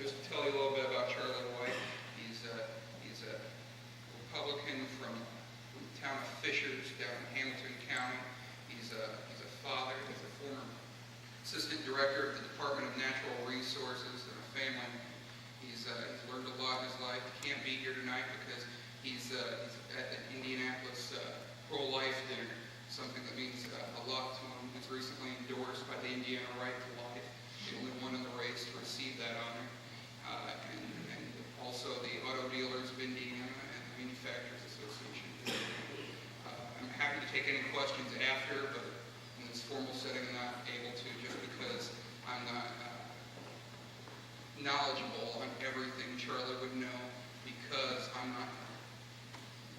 Just to tell you a little bit about Charlie White, he's a Republican from the town of Fishers down in Hamilton County. He's a father. He's a former assistant director of the Department of Natural Resources and a family. He's learned a lot in his life. He can't be here tonight because he's at the Indianapolis pro-life dinner, something that means a lot to him. He's recently endorsed by the Indiana Right to Life, the only one in the race to receive that honor. And also the Auto Dealers of Indiana and the Manufacturers Association. I'm happy to take any questions after, but in this formal setting I'm not able to just because I'm not knowledgeable on everything Charlie would know because I'm not.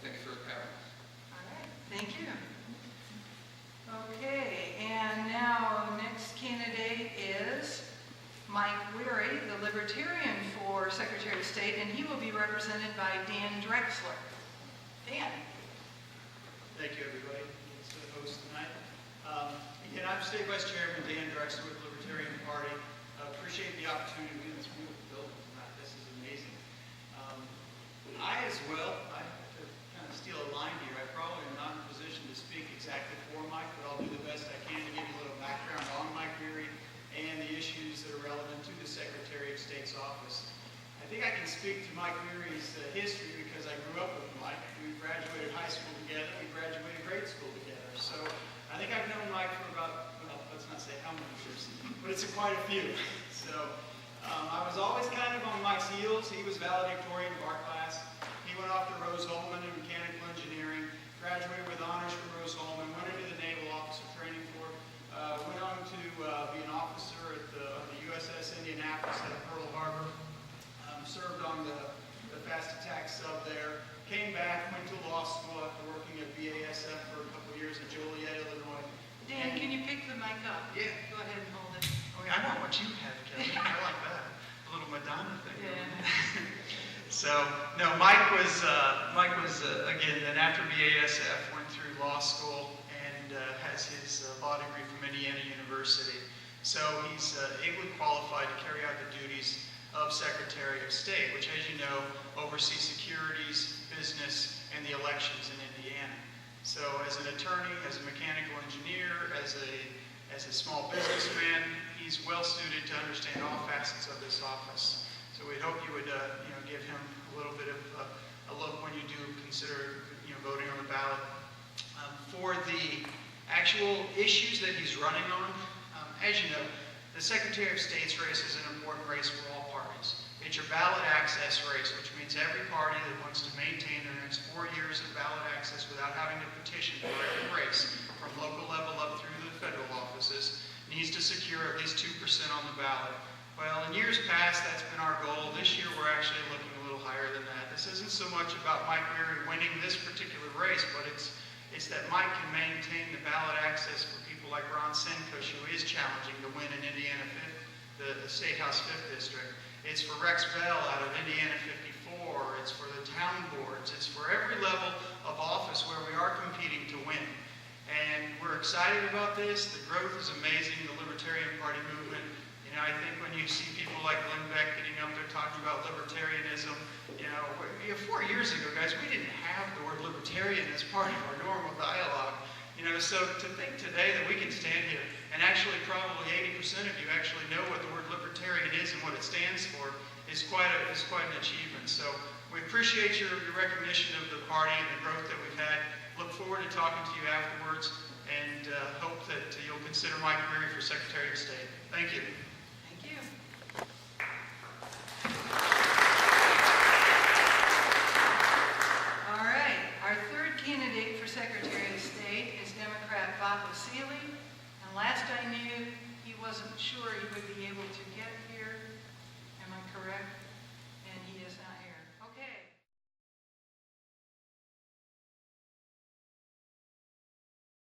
Thanks for the power. All right, thank you. Okay, and now next candidate is Mike Wherry, the Libertarian for Secretary of State, and he will be represented by Dan Drexler. Dan. Thank you, everybody. Thanks for the host tonight. Again, I'm State Vice Chairman Dan Drexler with the Libertarian Party. Appreciate the opportunity to be in this beautiful building tonight. This is amazing. I as well, I have to kind of steal a line here. I probably am not in a position to speak exactly for Mike, but I'll do the best I can to give you a little background on Mike Wherry and the issues that are relevant to the Secretary of State's office. I think I can speak to Mike Wherry's history because I grew up with Mike. We graduated high school together. We graduated grade school together. So I think I've known Mike for about, well, let's not say how many years, but it's quite a few. So I was always kind of on Mike's heels. He was valedictorian of our class. He went off to Rose-Hulman in mechanical engineering, graduated with honors from Rose-Hulman, went into the Naval Officer Training Corps, went on to be an officer at the USS Indianapolis at Pearl Harbor, served on the fast attack sub there, came back, went to law school after working at BASF for a couple years in Joliet, Illinois. Dan, can you pick the mic up? Yeah. Go ahead and hold it. Oh, yeah, I want what you have, Kelly. I like that. A little Madonna thing. Yeah. So, no, Mike was again, then after BASF, went through law school and has his law degree from Indiana University. So he's ably qualified to carry out the duties of Secretary of State, which, as you know, oversees securities, business, and the elections in Indiana. So as an attorney, as a mechanical engineer, as a small businessman, he's well suited to understand all facets of this office. So we hope you would give him a little bit of a look when you do consider voting on the ballot. For the actual issues that he's running on, as you know, the Secretary of State's race is an important race for all parties. It's your ballot access race, which means every party that wants to maintain their next 4 years of ballot access without having to petition for every race from local level up through the federal offices needs to secure at least 2% on the ballot. Well, in years past, that's been our goal. This year, we're actually looking a little higher than that. This isn't so much about Mike Wherry winning this particular race, but it's that Mike can maintain the ballot access for people like Ron Sinkush, who is challenging to win in Indiana 5th, the State House 5th District. It's for Rex Bell out of Indiana 54. It's for the town boards. It's for every level of office where we are competing to win. And we're excited about this. The growth is amazing. The Libertarian Party movement. I think when you see people like Glenn Beck getting up there talking about libertarianism, 4 years ago, guys, we didn't have the word libertarian as part of our normal dialogue. So to think today that we can stand here and actually probably 80% of you actually know what the word libertarian is and what it stands for is quite an achievement. So we appreciate your recognition of the party and the growth that we've had. Look forward to talking to you afterwards and hope that you'll consider Mike Wherry for Secretary of State. Thank you. Thank you. All right, our third candidate for Secretary of State is Democrat Vop Osili. And last I knew, he wasn't sure he would be able to get here. Am I correct? And he is not